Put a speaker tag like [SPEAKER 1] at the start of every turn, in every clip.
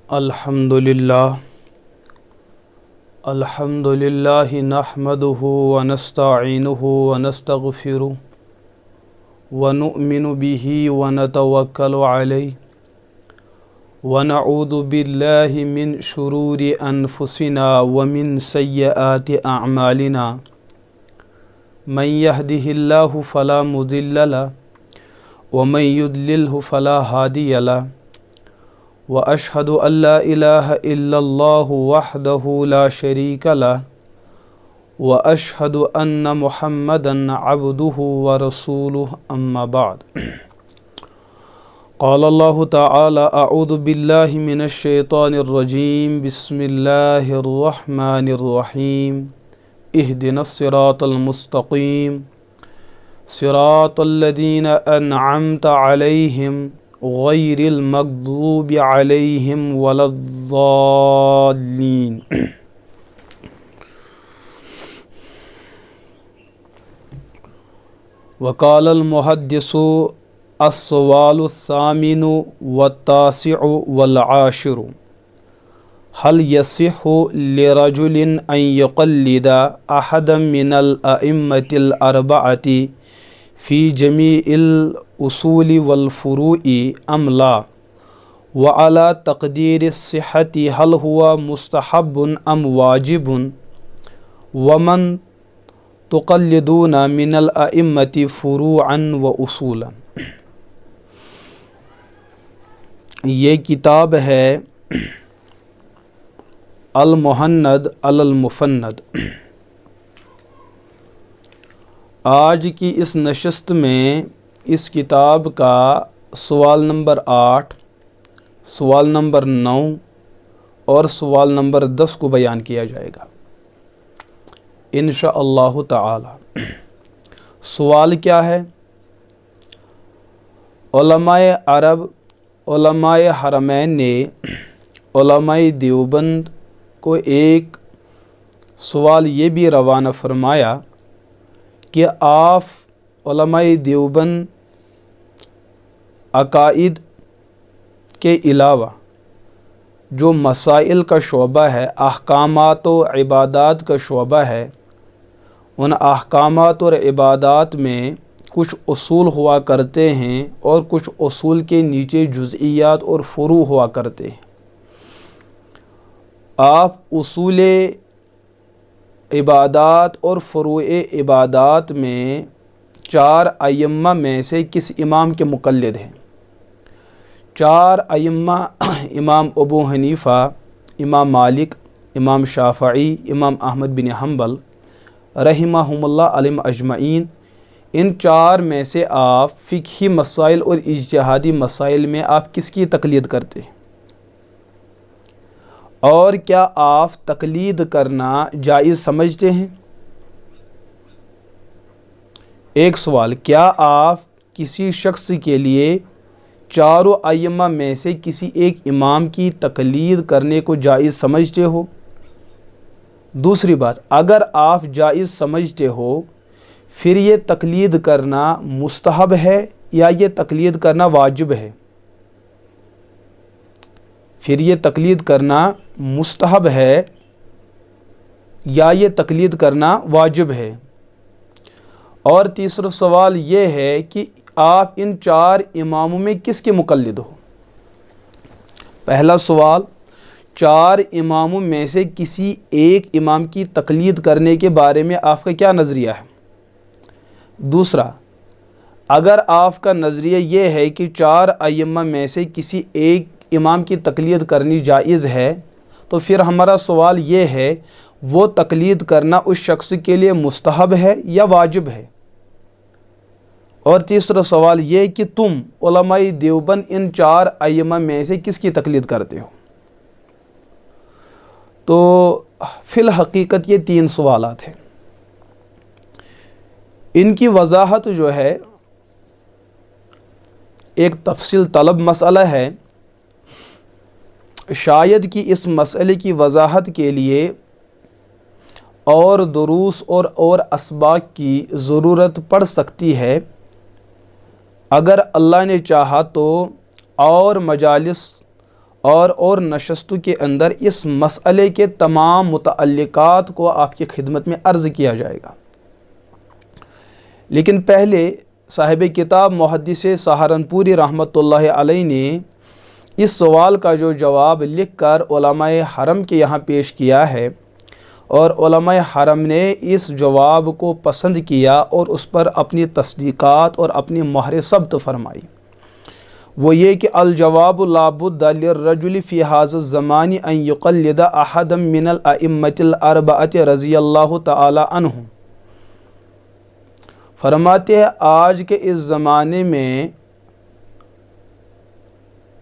[SPEAKER 1] الحمدللہ نحمدہ ونستعینہ ونستغفرہ ونؤمن بہ ونتوکل علیہ ونعوذ باللہ من شرور انفسنا ومن سیئات اعمالنا من یہدہ اللہ فلا مضل لہ ومن یضللہ فلا ہادی لہ واشہد ان لا الہ الا اللہ وحدہ لا شریک لہ واشہد ان محمدا عبدہ ورسولہ اما بعد قال اللہ تعالی اعوذ باللہ من الشیطان الرجیم بسم اللہ الرحمن الرحیم اہدنا الصراط المستقیم صراط الذین انعمت علیہم غیر المغضوب علیہم ولا الضالین۔ وقال المحدث السؤال الثامن والتاسع والعاشر هل يصح لرجل أن يقلد أحدا من الأئمة الأربعة في جميع الأصول والفروع أم لا؟ وعلى تقدير الصحة هل هو مستحب أم واجب؟ ومن تقلدون من الأئمة فروعا وأصولا۔ یہ کتاب ہے المہند علی المفند۔ آج کی اس نشست میں اس کتاب کا سوال نمبر 8، سوال نمبر 9 اور سوال نمبر 10 کو بیان کیا جائے گا انشاءاللہ تعالی۔ سوال کیا ہے؟ علماء عرب، علماء حرمین نے علماء دیوبند کو ایک سوال یہ بھی روانہ فرمایا کہ آپ علماء دیوبند عقائد کے علاوہ جو مسائل کا شعبہ ہے، احکامات و عبادات کا شعبہ ہے، ان احکامات اور عبادات میں کچھ اصول ہوا کرتے ہیں اور کچھ اصول کے نیچے جزئیات اور فروع ہوا کرتے ہیں۔ آپ اصول عبادات اور فروع عبادات میں 4 ائمہ میں سے کس امام کے مقلد ہیں؟ 4 ائمہ امام ابو حنیفہ، امام مالک، امام شافعی، امام احمد بن حنبل رحمہم اللہ علیہم اجمعین۔ ان 4 میں سے آپ فقہی مسائل اور اجتہادی مسائل میں آپ کس کی تقلید کرتے ہیں؟ اور کیا آپ تقلید کرنا جائز سمجھتے ہیں؟ ایک سوال، کیا آپ کسی شخص کے لیے 4 ائمہ میں سے کسی ایک امام کی تقلید کرنے کو جائز سمجھتے ہو؟ دوسری بات، اگر آپ جائز سمجھتے ہو پھر یہ تقلید کرنا مستحب ہے یا یہ تقلید کرنا واجب ہے؟ پھر یہ تقلید کرنا مستحب ہے یا یہ تقلید کرنا واجب ہے؟ اور تیسرا سوال یہ ہے کہ آپ ان 4 اماموں میں کس کے مقلد ہو؟ پہلا سوال، 4 اماموں میں سے کسی ایک امام کی تقلید کرنے کے بارے میں آپ کا کیا نظریہ ہے؟ دوسرا، اگر آپ کا نظریہ یہ ہے کہ 4 ائمہ میں سے کسی ایک امام کی تقلید کرنی جائز ہے تو پھر ہمارا سوال یہ ہے وہ تقلید کرنا اس شخص کے لیے مستحب ہے یا واجب ہے؟ اور تیسرا سوال یہ کہ تم علماء دیوبند ان 4 ائمہ میں سے کس کی تقلید کرتے ہو؟ تو فی الحقیقت یہ 3 سوالات ہیں۔ ان کی وضاحت جو ہے ایک تفصیل طلب مسئلہ ہے، شاید کہ اس مسئلے کی وضاحت کے لیے اور دروس اور اسباق کی ضرورت پڑ سکتی ہے۔ اگر اللہ نے چاہا تو اور مجالس اور نشستوں کے اندر اس مسئلے کے تمام متعلقات کو آپ کی خدمت میں عرض کیا جائے گا۔ لیکن پہلے صاحب کتاب محدث سہارنپوری رحمۃ اللہ علیہ نے اس سوال کا جو جواب لکھ کر علماء حرم کے یہاں پیش کیا ہے، اور علماء حرم نے اس جواب کو پسند کیا اور اس پر اپنی تصدیقات اور اپنی مہر ثبت فرمائی، وہ یہ کہ الجواب لا بد للرجل فی ھذا الزمان ان یقلد احدا من الائمۃ الاربعۃ رضی اللہ تعالی عنہم۔ فرماتے ہیں آج کے اس زمانے میں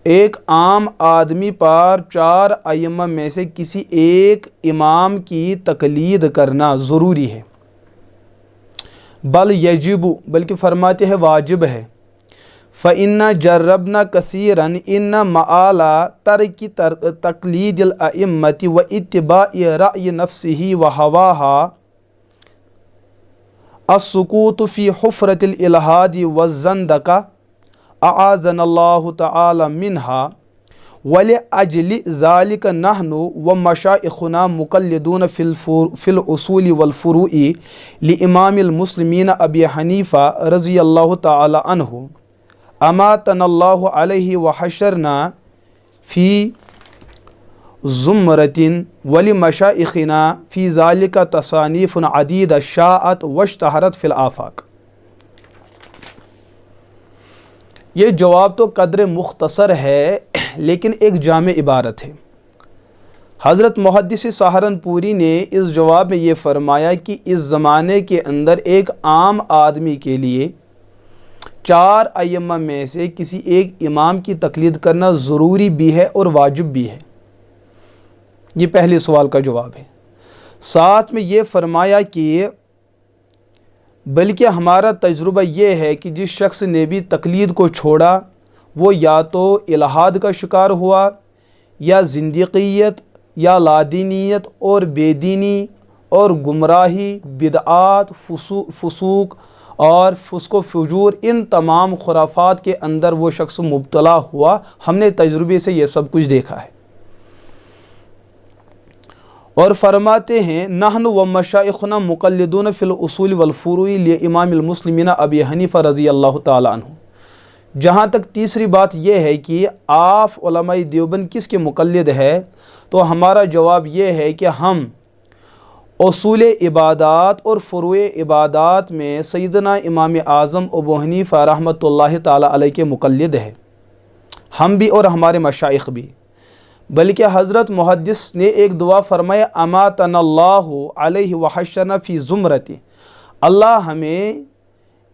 [SPEAKER 1] ایک عام آدمی پر 4 ائمہ میں سے کسی ایک امام کی تقلید کرنا ضروری ہے، بل یجب، بلکہ فرماتے ہیں واجب ہے۔ فَإِنَّ جَرَّبْنَا كَثِيرًا إِنَّ مَآلَ تَرْكِ تَقْلِيدِ الْأَئِمَّةِ وَإِتِّبَاعِ رَأْيِ نَفْسِهِ وَهَوَاهَا السُّقُوطُ فِي حُفْرَةِ الْإِلْحَادِ وَالزَّنْدَقَةِ أَعَاذَنَا اللَّهُ تَعَالَى مِنْهَا وَلِأَجْلِ ذَلِكَ نَحْنُ وَمَشَائِخُنَا مُقَلِّدُونَ فِي الْأُصُولِ وَالْفُرُوعِ لِإِمَامِ الْمُسْلِمِينَ أَبِي حَنِيفَةَ رضی اللہ تعالی عنہ اماتنا اللہ علیہ وحشرنا فی زمرۃ ولمشائخنا فی ذالک تصانیف عدیدہ شاعت واشتہرت فی الآفاق۔ یہ جواب تو قدر مختصر ہے لیکن ایک جامع عبارت ہے۔ حضرت محدث سہارنپوری نے اس جواب میں یہ فرمایا کہ اس زمانے کے اندر ایک عام آدمی کے لیے 4 ائمہ میں سے کسی ایک امام کی تقلید کرنا ضروری بھی ہے اور واجب بھی ہے۔ یہ پہلے سوال کا جواب ہے۔ ساتھ میں یہ فرمایا کہ بلکہ ہمارا تجربہ یہ ہے کہ جس شخص نے بھی تقلید کو چھوڑا وہ یا تو الحاد کا شکار ہوا یا زندیقیت یا لادینیت اور بے دینی اور گمراہی، بدعات، فسوق اور فسق و فجور، ان تمام خرافات کے اندر وہ شخص مبتلا ہوا۔ ہم نے تجربے سے یہ سب کچھ دیکھا ہے۔ اور فرماتے ہیں نحن ومشائخنا مقلدون فی الاصول والفروع لامام المسلمین ابی حنیفہ رضی اللہ تعالی عنہ۔ جہاں تک تیسری بات یہ ہے کہ آپ علماء دیوبند کس کے مقلد ہے، تو ہمارا جواب یہ ہے کہ ہم اصول عبادات اور فروع عبادات میں سیدنا امام اعظم ابو حنیفہ رحمۃ اللہ تعالی علیہ کے مقلد ہیں، ہم بھی اور ہمارے مشائخ بھی۔ بلکہ حضرت محدث نے ایک دعا فرمایا اماتنا اللہ علیہ وحشرنا فی زمرۃ، اللہ ہمیں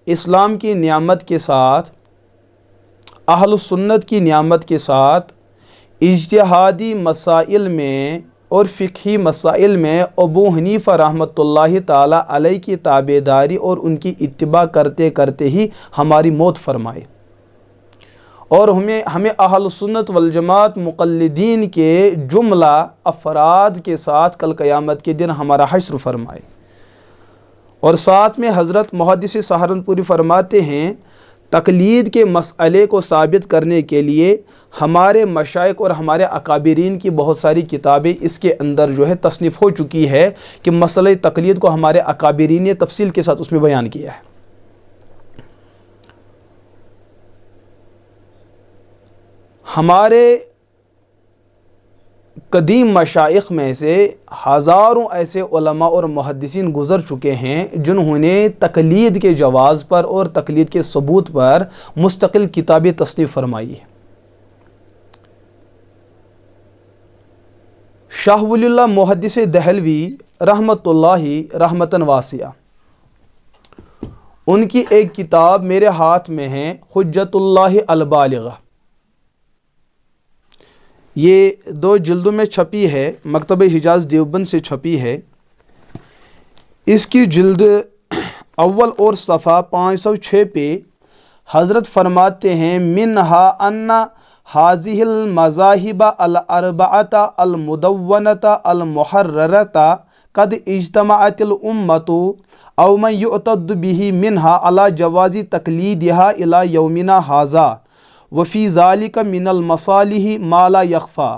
[SPEAKER 1] اسلام کی نعمت کے ساتھ، اہل سنت کی نعمت کے ساتھ اجتہادی مسائل میں اور فقہی مسائل میں ابو حنیفہ رحمۃ اللہ تعالی علیہ کی تابعداری اور ان کی اتباع کرتے کرتے ہی ہماری موت فرمائے، اور ہمیں اہل سنت والجماعت مقلدین کے جملہ افراد کے ساتھ کل قیامت کے دن ہمارا حشر فرمائے۔ اور ساتھ میں حضرت محدث سہارنپوری فرماتے ہیں تقلید کے مسئلے کو ثابت کرنے کے لیے ہمارے مشائخ اور ہمارے اکابرین کی بہت ساری کتابیں اس کے اندر جو ہے تصنیف ہو چکی ہے کہ مسئلہ تقلید کو ہمارے اکابرین نے تفصیل کے ساتھ اس میں بیان کیا ہے۔ ہمارے قدیم مشائخ میں سے ہزاروں ایسے علماء اور محدثین گزر چکے ہیں جنہوں نے تقلید کے جواز پر اور تقلید کے ثبوت پر مستقل کتابیں تصنیف فرمائی ہے۔ شاہ ولی اللہ محدث دہلوی رحمۃ اللہ رحمتاً واسعہ، ان کی ایک کتاب میرے ہاتھ میں ہے حجت اللہ البالغہ، یہ 2 جلدوں میں چھپی ہے، مکتبہ حجاز دیوبند سے چھپی ہے۔ اس کی جلد اول اور صفحہ 506 پہ حضرت فرماتے ہیں منہا ان هذه المذاہب الاربعۃ المدونۃ المحررۃ قد اجتمعت الامۃ او من یعتد به منها على جواز تقلیدها الى یومنا هذا وفی ذالک من المصالح ما لا یخفا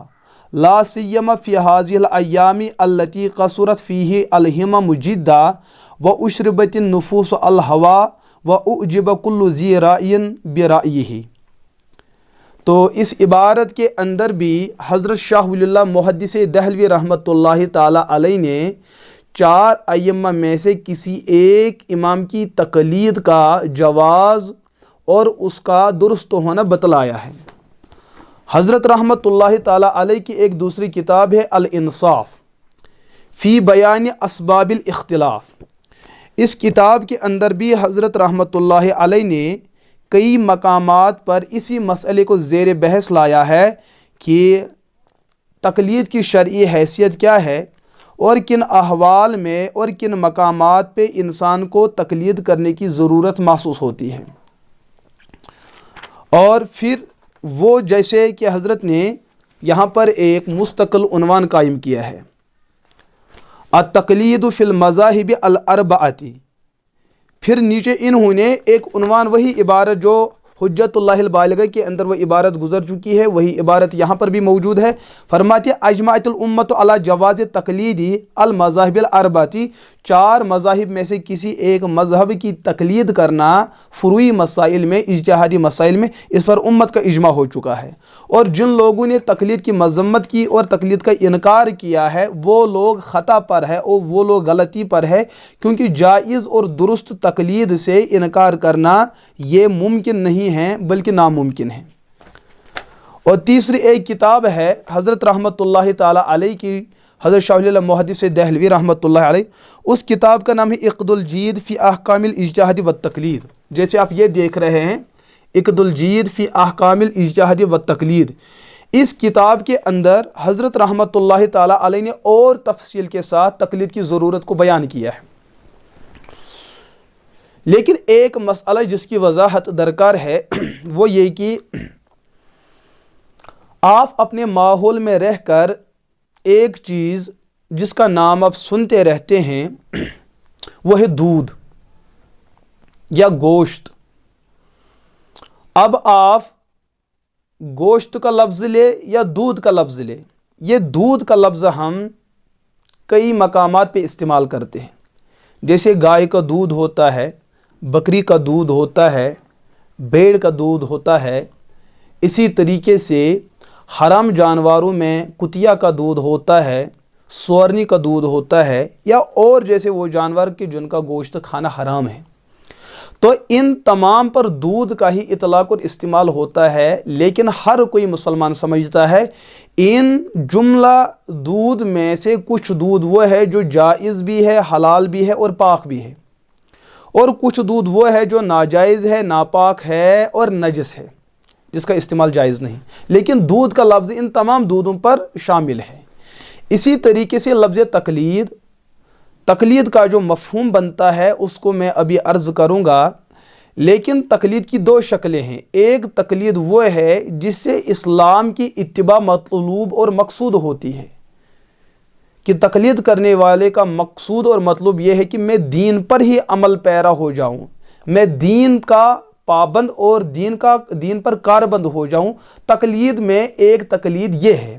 [SPEAKER 1] لا سیما فی هذه الایام التي قصرت فیہ الہمم جدا واشربت النفوس الہوا واعجب کل ذی رأی برأیہ۔ تو اس عبارت کے اندر بھی حضرت شاہ ولی اللہ محدث دہلوی رحمۃ اللہ تعالی علیہ نے 4 ائمہ میں سے کسی ایک امام کی تقلید کا جواز اور اس کا درست ہونا بتلایا ہے۔ حضرت رحمۃ اللہ تعالی علیہ کی ایک دوسری کتاب ہے الانصاف فی بیان اسباب الاختلاف۔ اس کتاب کے اندر بھی حضرت رحمۃ اللہ علیہ نے کئی مقامات پر اسی مسئلے کو زیر بحث لایا ہے کہ تقلید کی شرعی حیثیت کیا ہے اور کن احوال میں اور کن مقامات پہ انسان کو تقلید کرنے کی ضرورت محسوس ہوتی ہے۔ اور پھر وہ جیسے کہ حضرت نے یہاں پر ایک مستقل عنوان قائم کیا ہے، التقلید فی المذاہب الاربعۃ۔ پھر نیچے انہوں نے ایک عنوان، وہی عبارت جو حجت اللہ البالغہ کے اندر وہ عبارت گزر چکی ہے، وہی عبارت یہاں پر بھی موجود ہے۔ فرماتے ہیں اجمعت الامت علی جواز تقلیدی المذاہب الاربعۃ، 4 مذاہب میں سے کسی ایک مذہب کی تقلید کرنا فروعی مسائل میں، اجتہادی مسائل میں، اس پر امت کا اجماع ہو چکا ہے۔ اور جن لوگوں نے تقلید کی مذمت کی اور تقلید کا انکار کیا ہے وہ لوگ خطا پر ہے اور وہ لوگ غلطی پر ہے، کیونکہ جائز اور درست تقلید سے انکار کرنا یہ ممکن نہیں ہے بلکہ ناممکن ہے۔ اور تیسری ایک کتاب ہے حضرت رحمۃ اللہ تعالی علیہ کی، حضرت شاہ ولی اللہ محدث دہلوی رحمۃ اللہ علیہ، اس کتاب کا نام ہے عقد الجید فی احکام الاجتہاد والتقلید۔ جیسے آپ یہ دیکھ رہے ہیں عقد الجید فی احکام الاجتہاد والتقلید، اس کتاب کے اندر حضرت رحمۃ اللہ تعالی علیہ نے اور تفصیل کے ساتھ تقلید کی ضرورت کو بیان کیا ہے۔ لیکن ایک مسئلہ جس کی وضاحت درکار ہے وہ یہ کہ آپ اپنے ماحول میں رہ کر ایک چیز جس کا نام آپ سنتے رہتے ہیں وہ ہے دودھ یا گوشت۔ اب آپ گوشت کا لفظ لے یا دودھ کا لفظ لے، یہ دودھ کا لفظ ہم کئی مقامات پہ استعمال کرتے ہیں، جیسے گائے کا دودھ ہوتا ہے، بکری کا دودھ ہوتا ہے، بھیڑ کا دودھ ہوتا ہے۔ اسی طریقے سے حرام جانوروں میں کتیا کا دودھ ہوتا ہے، سورنی کا دودھ ہوتا ہے، یا اور جیسے وہ جانور کہ جن کا گوشت کھانا حرام ہے۔ تو ان تمام پر دودھ کا ہی اطلاق اور استعمال ہوتا ہے، لیکن ہر کوئی مسلمان سمجھتا ہے ان جملہ دودھ میں سے کچھ دودھ وہ ہے جو جائز بھی ہے، حلال بھی ہے اور پاک بھی ہے، اور کچھ دودھ وہ ہے جو ناجائز ہے، ناپاک ہے اور نجس ہے، جس کا استعمال جائز نہیں۔ لیکن دودھ کا لفظ ان تمام دودھوں پر شامل ہے۔ اسی طریقے سے لفظ تقلید کا جو مفہوم بنتا ہے اس کو میں ابھی عرض کروں گا، لیکن تقلید کی 2 شکلیں ہیں۔ ایک تقلید وہ ہے جس سے اسلام کی اتباع مطلوب اور مقصود ہوتی ہے، کہ تقلید کرنے والے کا مقصود اور مطلوب یہ ہے کہ میں دین پر ہی عمل پیرا ہو جاؤں، میں دین کا پابند اور دین پر کاربند ہو جاؤں۔ تقلید میں ایک تقلید یہ ہے،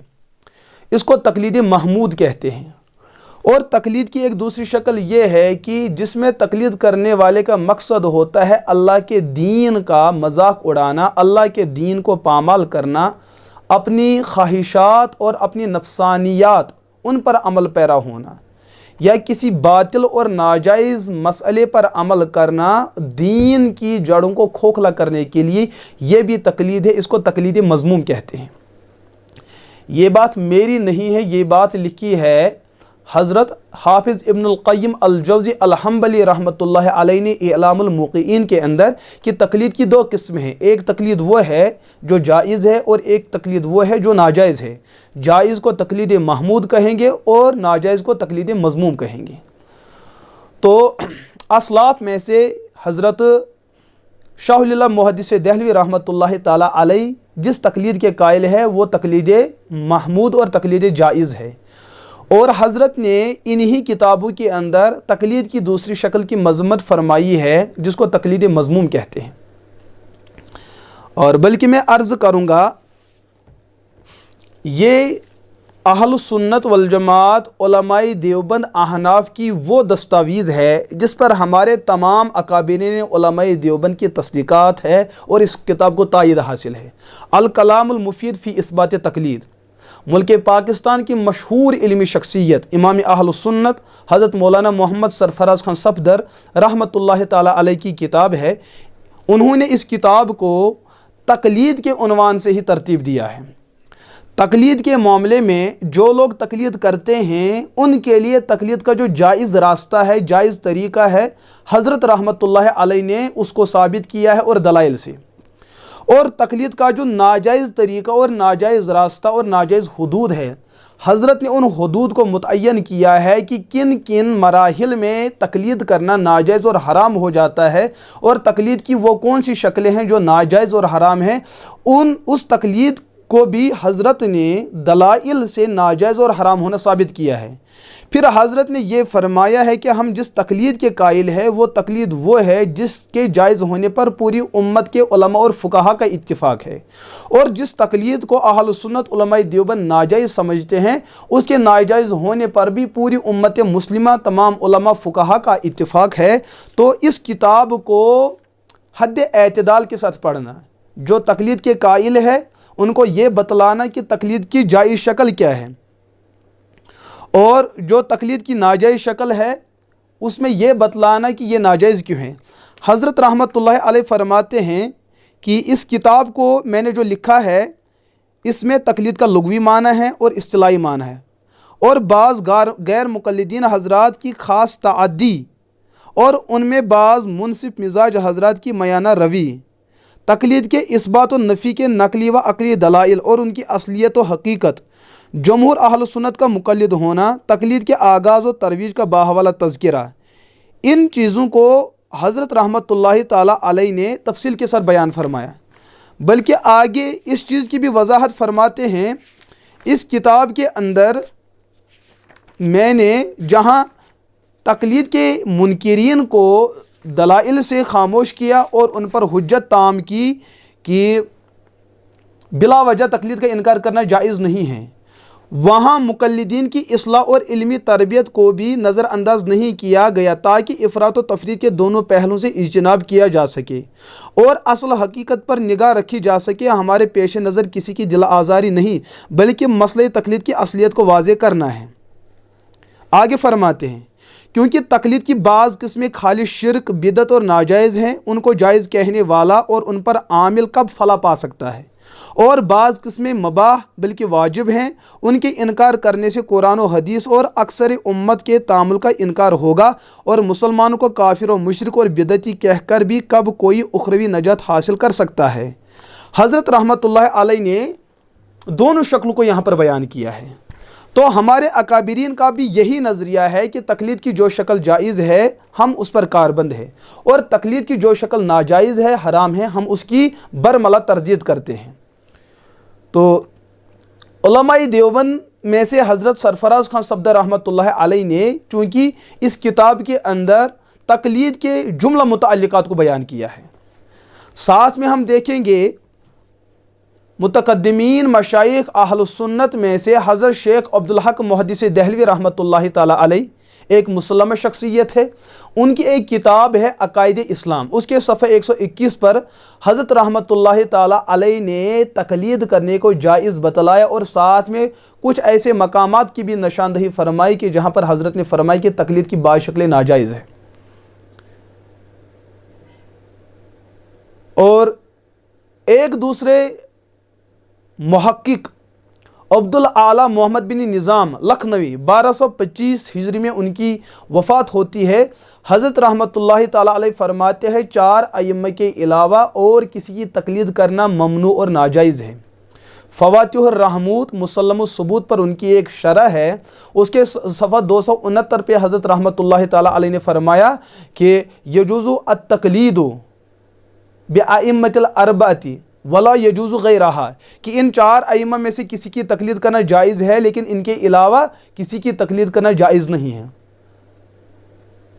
[SPEAKER 1] اس کو تقلید محمود کہتے ہیں۔ اور تقلید کی ایک دوسری شکل یہ ہے کہ جس میں تقلید کرنے والے کا مقصد ہوتا ہے اللہ کے دین کا مذاق اڑانا، اللہ کے دین کو پامال کرنا، اپنی خواہشات اور اپنی نفسانیات ان پر عمل پیرا ہونا، یا کسی باطل اور ناجائز مسئلے پر عمل کرنا دین کی جڑوں کو کھوکھلا کرنے کے لیے، یہ بھی تقلید ہے۔ اس کو تقلید مذموم کہتے ہیں۔ یہ بات میری نہیں ہے، یہ بات لکھی ہے حضرت حافظ ابن القیم الجوزی الحنبلی رحمۃ اللہ علیہ نے اعلام الموقعین کے اندر کہ تقلید کی 2 قسمیں ہیں۔ ایک تقلید وہ ہے جو جائز ہے اور ایک تقلید وہ ہے جو ناجائز ہے۔ جائز کو تقلید محمود کہیں گے اور ناجائز کو تقلید مذموم کہیں گے۔ تو اسلاف میں سے حضرت شاہ ولی اللہ محدث دہلوی رحمۃ اللہ تعالی علیہ جس تقلید کے قائل ہے وہ تقلید محمود اور تقلید جائز ہے، اور حضرت نے انہی کتابوں کے اندر تقلید کی دوسری شکل کی مذمت فرمائی ہے جس کو تقلید مذموم کہتے ہیں۔ اور بلکہ میں عرض کروں گا یہ اہل سنت والجماعت علماء دیوبند احناف کی وہ دستاویز ہے جس پر ہمارے تمام اکابرین علماء دیوبند کی تصدیقات ہے اور اس کتاب کو تائید حاصل ہے۔ الکلام المفید فی اثبات تقلید، ملک پاکستان کی مشہور علمی شخصیت امام اہل سنت حضرت مولانا محمد سرفراز خان صفدر رحمۃ اللہ تعالی علیہ کی کتاب ہے۔ انہوں نے اس کتاب کو تقلید کے عنوان سے ہی ترتیب دیا ہے۔ تقلید کے معاملے میں جو لوگ تقلید کرتے ہیں ان کے لیے تقلید کا جو جائز راستہ ہے، جائز طریقہ ہے، حضرت رحمۃ اللہ علیہ نے اس کو ثابت کیا ہے اور دلائل سے۔ اور تقلید کا جو ناجائز طریقہ اور ناجائز راستہ اور ناجائز حدود ہے، حضرت نے ان حدود کو متعین کیا ہے کہ کن کن مراحل میں تقلید کرنا ناجائز اور حرام ہو جاتا ہے، اور تقلید کی وہ کون سی شکلیں ہیں جو ناجائز اور حرام ہیں، اس تقلید کو بھی حضرت نے دلائل سے ناجائز اور حرام ہونا ثابت کیا ہے۔ پھر حضرت نے یہ فرمایا ہے کہ ہم جس تقلید کے قائل ہیں وہ تقلید وہ ہے جس کے جائز ہونے پر پوری امت کے علماء اور فقہا کا اتفاق ہے، اور جس تقلید کو اہل سنت علماء دیوبند ناجائز سمجھتے ہیں اس کے ناجائز ہونے پر بھی پوری امت مسلمہ تمام علماء فقہا کا اتفاق ہے۔ تو اس کتاب کو حد اعتدال کے ساتھ پڑھنا، جو تقلید کے قائل ہے ان کو یہ بتلانا کہ تقلید کی جائز شکل کیا ہے، اور جو تقلید کی ناجائز شکل ہے اس میں یہ بتلانا کہ یہ ناجائز کیوں ہے۔ حضرت رحمۃ اللہ علیہ فرماتے ہیں کہ اس کتاب کو میں نے جو لکھا ہے اس میں تقلید کا لغوی معنی ہے اور اصطلاحی معنی ہے، اور بعض غیر مقلدین حضرات کی خاص تعدی اور ان میں بعض منصف مزاج حضرات کی میانہ روی، تقلید کے اثبات و نفی کے نقلی و عقلی دلائل اور ان کی اصلیت و حقیقت، جمہور اہل سنت کا مقلد ہونا، تقلید کے آغاز و ترویج کا باحوالہ تذکرہ، ان چیزوں کو حضرت رحمۃ اللہ تعالی علیہ نے تفصیل کے ساتھ بیان فرمایا۔ بلکہ آگے اس چیز کی بھی وضاحت فرماتے ہیں، اس کتاب کے اندر میں نے جہاں تقلید کے منکرین کو دلائل سے خاموش کیا اور ان پر حجت تام کی کہ بلا وجہ تقلید کا انکار کرنا جائز نہیں ہے، وہاں مقلدین کی اصلاح اور علمی تربیت کو بھی نظر انداز نہیں کیا گیا تاکہ افراط و تفریط کے دونوں پہلوؤں سے اجتناب کیا جا سکے اور اصل حقیقت پر نگاہ رکھی جا سکے۔ ہمارے پیش نظر کسی کی دل آزاری نہیں بلکہ مسئلہ تقلید کی اصلیت کو واضح کرنا ہے۔ آگے فرماتے ہیں، کیونکہ تقلید کی بعض قسمیں خالی شرک، بدعت اور ناجائز ہیں، ان کو جائز کہنے والا اور ان پر عامل کب فلاح پا سکتا ہے، اور بعض قسمیں مباح بلکہ واجب ہیں، ان کے انکار کرنے سے قرآن و حدیث اور اکثر امت کے تعامل کا انکار ہوگا، اور مسلمانوں کو کافر و مشرک اور بدعتی کہہ کر بھی کب کوئی اخروی نجات حاصل کر سکتا ہے۔ حضرت رحمۃ اللہ علیہ نے دونوں شکلوں کو یہاں پر بیان کیا ہے۔ تو ہمارے اکابرین کا بھی یہی نظریہ ہے کہ تقلید کی جو شکل جائز ہے ہم اس پر کاربند ہے، اور تقلید کی جو شکل ناجائز ہے، حرام ہے، ہم اس کی برملا تردید کرتے ہیں۔ تو علماء دیوبند میں سے حضرت سرفراز خان صفدر رحمۃ اللہ علیہ نے چونکہ اس کتاب کے اندر تقلید کے جملہ متعلقات کو بیان کیا ہے، ساتھ میں ہم دیکھیں گے متقدمین مشائخ اہل سنت میں سے حضرت شیخ عبدالحق محدث دہلوی رحمۃ اللہ تعالی علیہ ایک مسلمہ شخصیت ہے، ان کی ایک کتاب ہے عقائد اسلام، اس کے صفحہ 121 پر حضرت رحمۃ اللہ تعالی علیہ نے تقلید کرنے کو جائز بتلایا، اور ساتھ میں کچھ ایسے مقامات کی بھی نشاندہی فرمائی کہ جہاں پر حضرت نے فرمائی کہ تقلید کی بعض شکلیں ناجائز ہیں۔ اور ایک دوسرے محقق عبدالاعلی محمد بن نظام لکھنوی 1225 ہجری میں ان کی وفات ہوتی ہے۔ حضرت رحمۃ اللہ تعالی علیہ فرماتے ہیں 4 ائمہ کے علاوہ اور کسی کی تقلید کرنا ممنوع اور ناجائز ہے۔ فواتح الرحموت مسلم الثبوت پر ان کی ایک شرح ہے، اس کے صفحہ 269 پہ حضرت رحمۃ اللہ تعالی علیہ نے فرمایا کہ یجوز التقلید بأئمۃ الاربعۃ ولا یجوز غیرہا، کہ ان 4 ائمہ میں سے کسی کی تقلید کرنا جائز ہے لیکن ان کے علاوہ کسی کی تقلید کرنا جائز نہیں ہے۔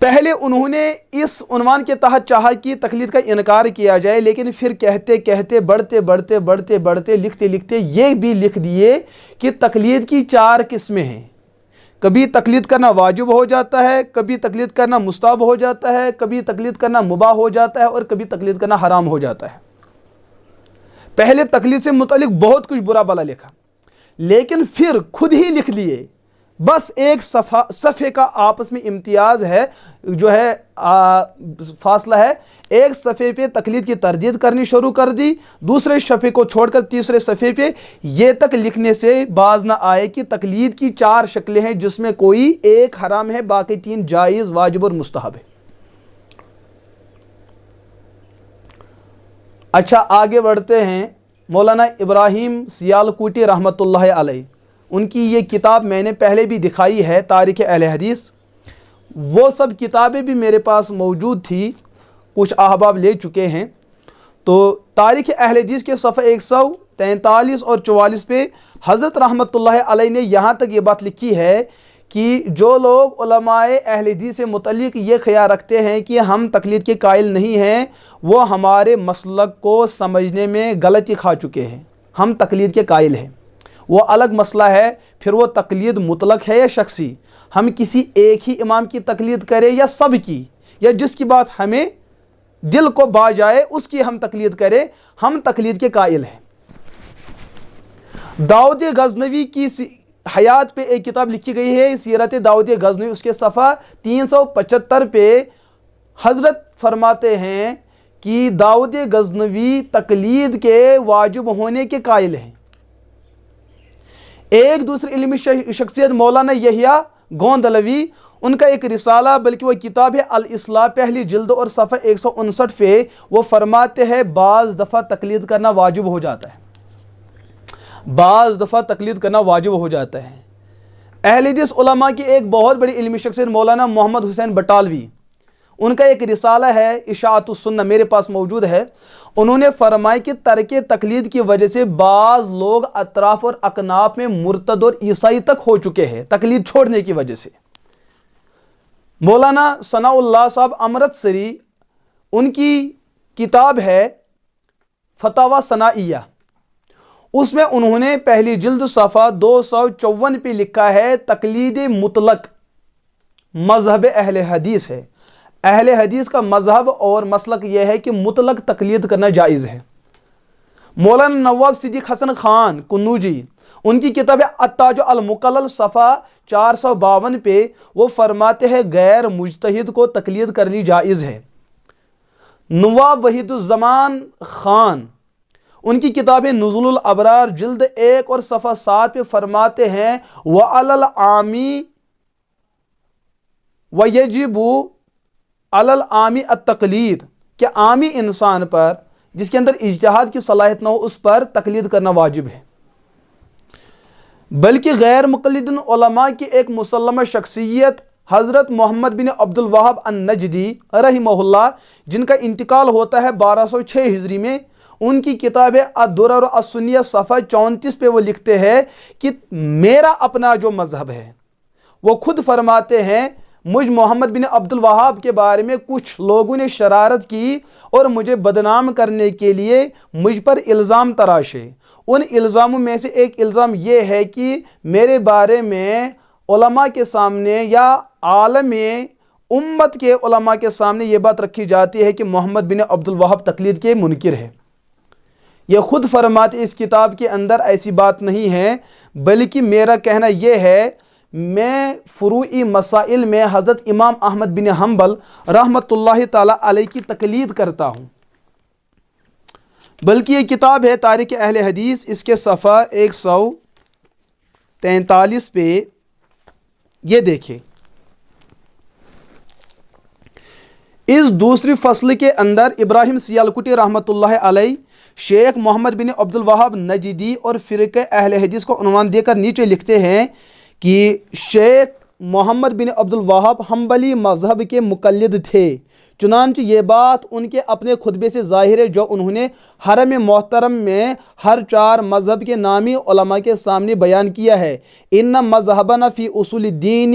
[SPEAKER 1] پہلے انہوں نے اس عنوان کے تحت چاہا کہ تقلید کا انکار کیا جائے، لیکن پھر کہتے کہتے بڑھتے لکھتے یہ بھی لکھ دیے کہ تقلید کی 4 قسمیں ہیں۔ کبھی تقلید کرنا واجب ہو جاتا ہے، کبھی تقلید کرنا مستحب ہو جاتا ہے، کبھی تقلید کرنا مباح ہو جاتا ہے، اور کبھی تقلید کرنا حرام ہو جاتا ہے۔ پہلے تقلید سے متعلق بہت کچھ برا بلا لکھا، لیکن پھر خود ہی لکھ لیے بس ایک صفحے کا آپس میں امتیاز ہے، جو ہے فاصلہ ہے، ایک صفحے پہ تقلید کی تردید کرنی شروع کر دی، دوسرے صفحے کو چھوڑ کر تیسرے صفحے پہ یہ تک لکھنے سے باز نہ آئے کہ تقلید کی 4 شکلیں ہیں، جس میں کوئی ایک حرام ہے، باقی 3 جائز، واجب اور مستحب ہے۔ اچھا آگے بڑھتے ہیں۔ مولانا ابراہیم سیالکوٹی رحمۃ اللہ علیہ، ان کی یہ کتاب میں نے پہلے بھی دکھائی ہے، تاریخ اہل حدیث۔ وہ سب کتابیں بھی میرے پاس موجود تھی، کچھ احباب لے چکے ہیں۔ تو تاریخ اہل حدیث کے صفحہ 143 اور 44 پہ حضرت رحمۃ اللہ علیہ نے یہاں تک یہ بات لکھی ہے کہ جو لوگ علماء اہل حدیث سے متعلق یہ خیال رکھتے ہیں کہ ہم تقلید کے قائل نہیں ہیں، وہ ہمارے مسلک کو سمجھنے میں غلطی کھا چکے ہیں۔ ہم تقلید کے قائل ہیں، وہ الگ مسئلہ ہے، پھر وہ تقلید مطلق ہے یا شخصی، ہم کسی ایک ہی امام کی تقلید کریں یا سب کی، یا جس کی بات ہمیں دل کو بھا جائے اس کی ہم تقلید کریں، ہم تقلید کے قائل ہیں۔ داؤد غزنوی کی حیات پہ ایک کتاب لکھی گئی ہے، سیرت داؤد غزنوی، اس کے صفحہ 375 پہ حضرت فرماتے ہیں کہ داؤد غزنوی تقلید کے واجب ہونے کے قائل ہیں۔ ایک دوسری علمی شخصیت مولانا یحییٰ گوندلوی، ان کا ایک رسالہ بلکہ وہ کتاب ہے الاصلاح، پہلی جلد اور صفحہ 159 پہ وہ فرماتے ہیں بعض دفعہ تقلید کرنا واجب ہو جاتا ہے، بعض دفعہ تقلید کرنا واجب ہو جاتا ہے۔ اہل حدیث علماء کی ایک بہت بڑی علمی شخصیت مولانا محمد حسین بٹالوی، ان کا ایک رسالہ ہے اشاعت السنہ، میرے پاس موجود ہے۔ انہوں نے فرمایا کہ ترک تقلید کی وجہ سے بعض لوگ اطراف اور اکناف میں مرتد اور عیسائی تک ہو چکے ہیں، تقلید چھوڑنے کی وجہ سے۔ مولانا ثناء اللہ صاحب امرتسری، ان کی کتاب ہے فتاوی ثنائیہ، اس میں انہوں نے پہلی جلد صفحہ 254 پہ لکھا ہے تقلید مطلق مذہب اہل حدیث ہے، اہل حدیث کا مذہب اور مسلک یہ ہے کہ مطلق تقلید کرنا جائز ہے۔ مولانا نواب صدیق حسن خان قنوجی، ان کی کتاب التاج المقلل صفحہ 452 پہ وہ فرماتے ہیں غیر مجتہد کو تقلید کرنی جائز ہے۔ نواب وحید الزمان خان، ان کی کتاب نزول الابرار جلد 1 اور صفحہ 7 پہ فرماتے ہیں وَعَلَى الْعَامِ وَيَجِبُ عَلَى الْعَامِ التَّقْلِيدُ، کہ عامی انسان پر جس کے اندر اجتہاد کی صلاحیت نہ ہو اس پر تقلید کرنا واجب ہے۔ بلکہ غیر مقلدین علماء کی ایک مسلمہ شخصیت حضرت محمد بن عبد الوہاب النجدی رحمہ اللہ، جن کا انتقال ہوتا ہے 1206 ہجری میں، ان کی کتاب ہے الدرر السنیہ صفحہ 34 پہ وہ لکھتے ہیں کہ میرا اپنا جو مذہب ہے، وہ خود فرماتے ہیں مجھ محمد بن عبد الوہاب کے بارے میں کچھ لوگوں نے شرارت کی اور مجھے بدنام کرنے کے لیے مجھ پر الزام تراشے۔ ان الزاموں میں سے ایک الزام یہ ہے کہ میرے بارے میں علماء کے سامنے یا عالم امت کے علماء کے سامنے یہ بات رکھی جاتی ہے کہ محمد بن عبد الوہاب تقلید کے منکر ہے۔ یہ خود فرماتے اس کتاب کے اندر ایسی بات نہیں ہے، بلکہ میرا کہنا یہ ہے میں فروعی مسائل میں حضرت امام احمد بن حنبل رحمۃ اللہ تعالی علیہ کی تقلید کرتا ہوں۔ بلکہ یہ کتاب ہے تاریخ اہل حدیث، اس کے صفحہ 143 پہ یہ دیکھیں، اس دوسری فصل کے اندر ابراہیم سیالکوٹی رحمۃ اللہ علیہ شیخ محمد بن عبد الوہاب نجدی اور فرقہ اہل حدیث کو عنوان دے کر نیچے لکھتے ہیں کہ شیخ محمد بن عبد الوہاب حنبلی مذہب کے مقلد تھے، چنانچہ یہ بات ان کے اپنے خطبے سے ظاہر ہے جو انہوں نے حرم محترم میں ہر 4 مذہب کے نامی علماء کے سامنے بیان کیا ہے۔ ان مذہبنا فی اصول الدین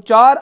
[SPEAKER 1] 4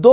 [SPEAKER 1] 2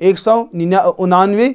[SPEAKER 1] 199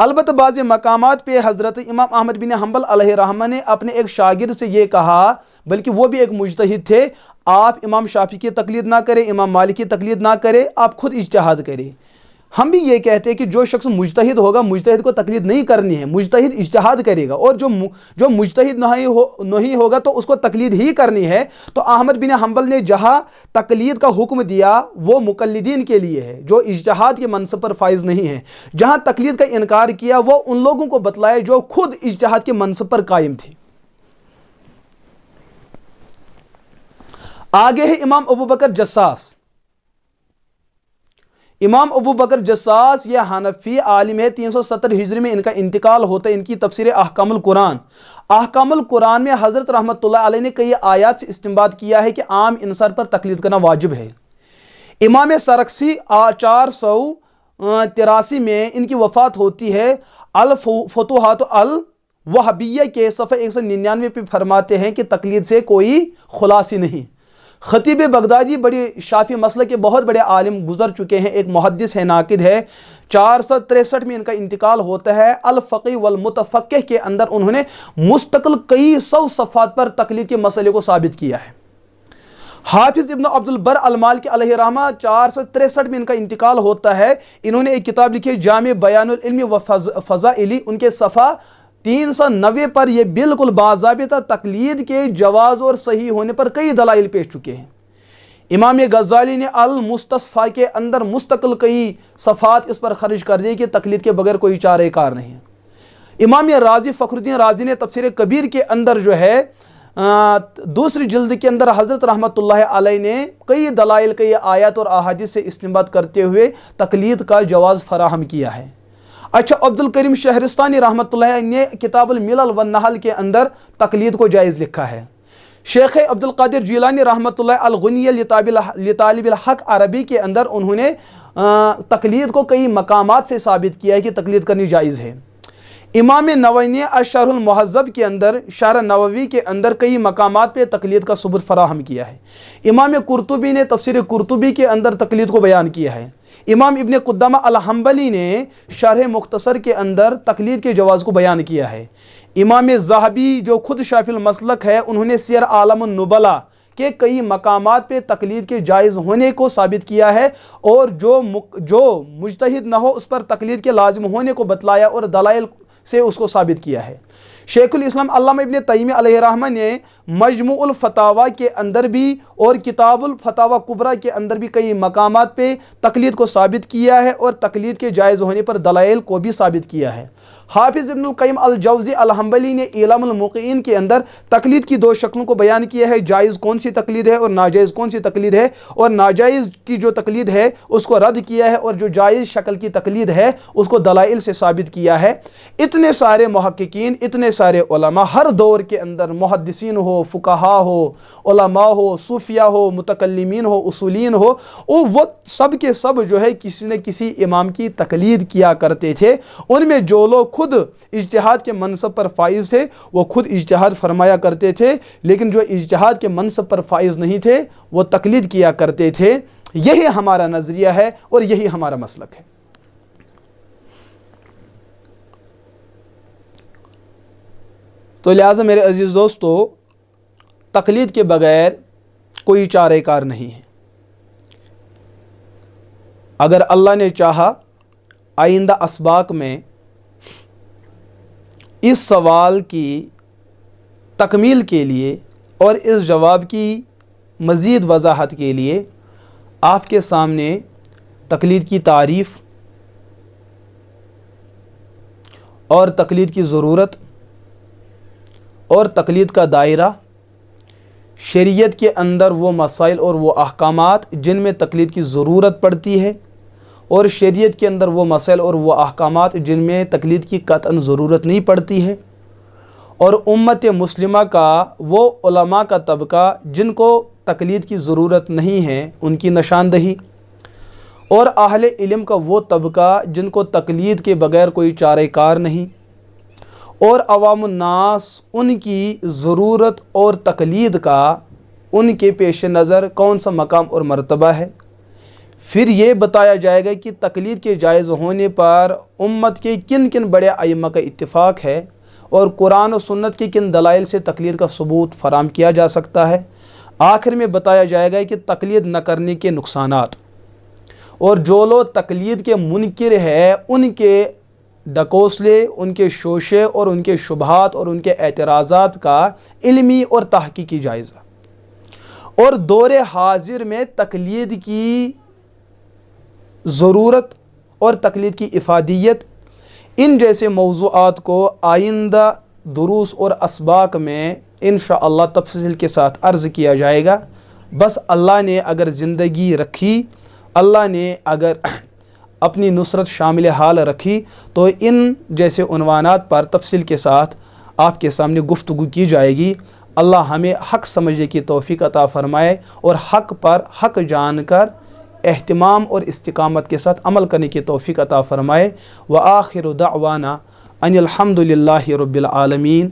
[SPEAKER 1] البتہ بعض مقامات پہ حضرت امام احمد بن حنبل علیہ رحمہ نے اپنے ایک شاگرد سے یہ کہا، بلکہ وہ بھی ایک مجتہد تھے، آپ امام شافعی کی تقلید نہ کریں، امام مالک کی تقلید نہ کریں، آپ خود اجتہاد کریں۔ ہم بھی یہ کہتے ہیں کہ جو شخص مجتہد ہوگا، مجتہد کو تقلید نہیں کرنی ہے، مجتہد اجتہاد کرے گا، اور جو مجتہد نہیں ہوگا تو اس کو تقلید ہی کرنی ہے۔ تو احمد بن حنبل نے جہاں تقلید کا حکم دیا وہ مقلدین کے لیے ہے جو اجتہاد کے منصب پر فائز نہیں ہے، جہاں تقلید کا انکار کیا وہ ان لوگوں کو بتلایا جو خود اجتہاد کے منصب پر قائم تھے۔ آگے ہے امام ابو بکر جساس۔ امام ابو بکر جساس یہ حنفی عالم ہے، 370 ہجری میں ان کا انتقال ہوتا ہے۔ ان کی تفسیر احکام القرآن میں حضرت رحمۃ اللہ علیہ نے کئی آیات سے استنباط کیا ہے کہ عام انسان پر تقلید کرنا واجب ہے۔ امام سرخسی 483 میں ان کی وفات ہوتی ہے۔ الفتوحات الوہبیہ کے صفحہ 199 پہ فرماتے ہیں کہ تقلید سے کوئی خلاصی نہیں۔ خطیب بغدادی بڑی شافعی مسلک کے بہت بڑے عالم گزر چکے ہیں، ایک محدث ہے، ناقد ہے، 463 میں ان کا انتقال ہوتا ہے۔ الفقی والمتفقہ کے اندر انہوں نے مستقل کئی سو صفحات پر تقلید کے مسئلے کو ثابت کیا ہے۔ حافظ ابن عبد البر المالکی علیہ رحمہ 463 میں ان کا انتقال ہوتا ہے۔ انہوں نے ایک کتاب لکھی جامع بیان العلم و فضائلی، ان کے صفحہ 390 پر یہ بالکل باضابطہ تقلید کے جواز اور صحیح ہونے پر کئی دلائل پیش چکے ہیں۔ امام غزالی نے المستصفیٰ کے اندر مستقل کئی صفحات اس پر خرج کر دی کہ تقلید کے بغیر کوئی چارہ کار نہیں ہے۔ امام رازی فخر الدین رازی نے تفسیر کبیر کے اندر جو ہے دوسری جلد کے اندر حضرت رحمۃ اللہ علیہ نے کئی دلائل، کئی آیات اور احادیث سے استنباط کرتے ہوئے تقلید کا جواز فراہم کیا ہے۔ اچھا، عبد الکریم شہرستانی رحمۃ اللہ نے کتاب الملل والنحل کے اندر تقلید کو جائز لکھا ہے۔ شیخ عبد القادر جیلانی رحمۃ اللہ الغنیہ لطالب الحق عربی کے اندر انہوں نے تقلید کو کئی مقامات سے ثابت کیا ہے کہ تقلید کرنی جائز ہے۔ امام نووی نے الشرح المہذب کے اندر، شرح نووی کے اندر کئی مقامات پہ تقلید کا ثبوت فراہم کیا ہے۔ امام قرطبی نے تفسیر قرطبی کے اندر تقلید کو بیان کیا ہے۔ امام ابن قدامہ الحنبلی نے شرح مختصر کے اندر تقلید کے جواز کو بیان کیا ہے۔ امام ذہبی جو خود شافعی المسلک ہے، انہوں نے سیر اعلام النبلاء کے کئی مقامات پہ تقلید کے جائز ہونے کو ثابت کیا ہے، اور جو مجتہد نہ ہو اس پر تقلید کے لازم ہونے کو بتلایا اور دلائل سے اس کو ثابت کیا ہے۔ شیخ الاسلام علامہ ابن تیمیہ علیہ رحمہ نے مجموع الفتاوی کے اندر بھی اور کتاب الفتاوی کبریٰ کے اندر بھی کئی مقامات پہ تقلید کو ثابت کیا ہے اور تقلید کے جائز ہونے پر دلائل کو بھی ثابت کیا ہے۔ حافظ ابن القیم الجوزی الحنبلی نے اعلام الموقعین کے اندر تقلید کی دو شکلوں کو بیان کیا ہے، جائز کون سی تقلید ہے اور ناجائز کون سی تقلید ہے، اور ناجائز کی جو تقلید ہے اس کو رد کیا ہے، اور جو جائز شکل کی تقلید ہے اس کو دلائل سے ثابت کیا ہے۔ اتنے سارے محققین، اتنے سارے علماء ہر دور کے اندر، محدثین ہو، فقہا ہو، علماء ہو، صوفیہ ہو، متکلمین ہو، اصولین ہو، وہ سب کے سب جو ہے کسی نہ کسی امام کی تقلید کیا کرتے تھے۔ ان میں جو لوگ خود اجتہاد کے منصب پر فائز تھے وہ خود اجتہاد فرمایا کرتے تھے، لیکن جو اجتہاد کے منصب پر فائز نہیں تھے وہ تقلید کیا کرتے تھے۔ یہی ہمارا نظریہ ہے اور یہی ہمارا مسلک ہے۔ تو لہٰذا میرے عزیز دوستو، تقلید کے بغیر کوئی چارہ کار نہیں ہے۔ اگر اللہ نے چاہا آئندہ اسباق میں اس سوال کی تکمیل کے لیے اور اس جواب کی مزید وضاحت کے لیے آپ کے سامنے تقلید کی تعریف اور تقلید کی ضرورت اور تقلید کا دائرہ، شریعت کے اندر وہ مسائل اور وہ احکامات جن میں تقلید کی ضرورت پڑتی ہے، اور شریعت کے اندر وہ مسائل اور وہ احکامات جن میں تقلید کی قطعاً ضرورت نہیں پڑتی ہے، اور امت مسلمہ کا وہ علماء کا طبقہ جن کو تقلید کی ضرورت نہیں ہے ان کی نشاندہی، اور اہل علم کا وہ طبقہ جن کو تقلید کے بغیر کوئی چارہ کار نہیں، اور عوام الناس ان کی ضرورت اور تقلید کا ان کے پیش نظر کون سا مقام اور مرتبہ ہے۔ پھر یہ بتایا جائے گا کہ تقلید کے جائز ہونے پر امت کے کن کن بڑے ائمہ کا اتفاق ہے اور قرآن و سنت کی کن دلائل سے تقلید کا ثبوت فراہم کیا جا سکتا ہے۔ آخر میں بتایا جائے گا کہ تقلید نہ کرنے کے نقصانات، اور جو لوگ تقلید کے منکر ہے ان کے ڈکوسلے، ان کے شوشے اور ان کے شبہات اور ان کے اعتراضات کا علمی اور تحقیقی جائزہ، اور دور حاضر میں تقلید کی ضرورت اور تقلید کی افادیت، ان جیسے موضوعات کو آئندہ دروس اور اسباق میں انشاءاللہ تفصیل کے ساتھ عرض کیا جائے گا۔ بس اللہ نے اگر زندگی رکھی، اللہ نے اگر اپنی نصرت شامل حال رکھی، تو ان جیسے عنوانات پر تفصیل کے ساتھ آپ کے سامنے گفتگو کی جائے گی۔ اللہ ہمیں حق سمجھنے کی توفیق عطا فرمائے اور حق پر حق جان کر اہتمام اور استقامت کے ساتھ عمل کرنے کی توفیق عطا فرمائے۔ وآخر دعوانا ان الحمد للہ رب العالمین۔